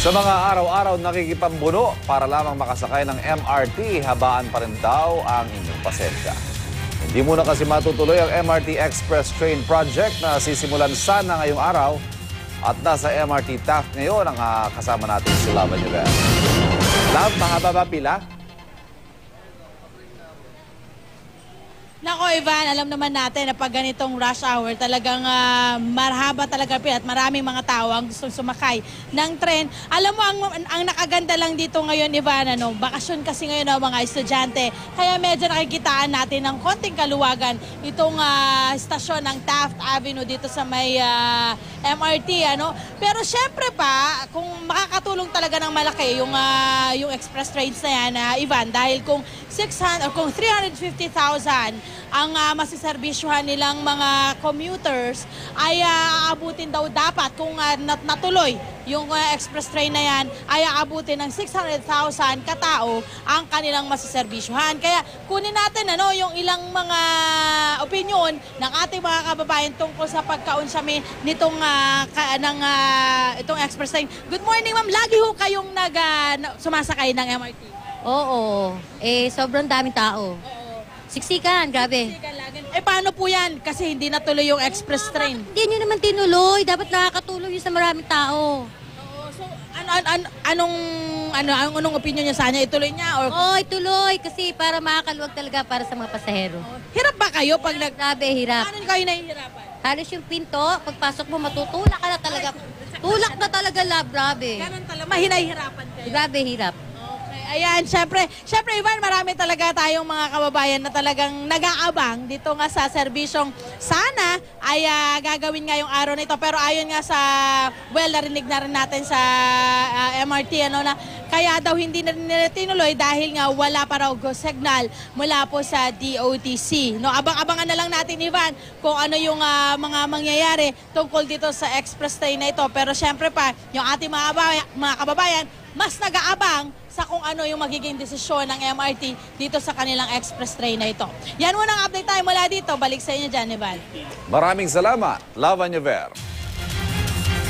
Sa mga araw-araw nakikipambuno para lamang makasakay ng MRT, habaan pa rin daw ang inyong pasensya. Hindi muna kasi matutuloy ang MRT Express Train Project na sisimulan sana ngayong araw. At nasa MRT Taft ngayon ang kasama natin si Lava Nivel. Lav, mahaba ba pila? Nako Ivan, alam naman natin na pag ganitong rush hour talagang marhaba talaga at maraming mga tao ang gustong sumakay ng tren. Alam mo, ang nakaganda lang dito ngayon Ivan, bakasyon kasi ngayon ang mga estudyante. Kaya medyo nakikitaan natin ng konting kaluwagan itong istasyon ng Taft Avenue dito sa may MRT. Pero syempre pa, kung makakatulong talaga ng malaki yung express trains na yan, Ivan, dahil kung 350,000 ang masiserbisyuhan nilang mga commuters ay aabutin daw dapat kung natuloy yung express train na yan ay aabutin ng 600,000 katao ang kanilang masiserbisyuhan. Kaya kunin natin yung ilang mga opinion ng ating mga kababayan tungkol sa pagkaunsyami nitong itong express train. Good morning ma'am, lagi ho kayong sumasakay ng MRT? Oo. Sobrang daming tao. Siksikan, grabe. Paano po yan? Kasi hindi natuloy yung express train. Hindi nyo naman tinuloy. Dapat nakakatulong yun sa maraming tao. So, anong opinion niya sa kanya? Ituloy niya? Or... Oo, ituloy. Kasi para makakaluwag talaga para sa mga pasahero. Hirap ba kayo pag Grabe, hirap. Paano kayo nahihirapan? Halos yung pinto, pagpasok mo, matutulak ka na talaga. Tulak na talaga, love. Grabe. Ganun talaga. Mahinahirapan kayo. Grabe, hirap. Ayan, syempre Ivan, marami talaga tayong mga kababayan na talagang nag-aabang dito nga sa serbisyong sana ay gagawin nga yung araw nito. Pero ayon nga sa, narinig na rin natin sa MRT, na kaya daw hindi na nila tinuloy dahil nga wala pa raw signal mula po sa DOTC. Abang-abangan na lang natin, Ivan, kung ano yung mga mangyayari tungkol dito sa express train na ito. Pero syempre pa, yung ating mga kababayan, mas nag-aabang sa kung ano yung magiging desisyon ng MRT dito sa kanilang express train na ito. Yan muna ang update tayo mula dito. Balik sa inyo dyan, Ivan. Maraming salamat, Lava Nivel.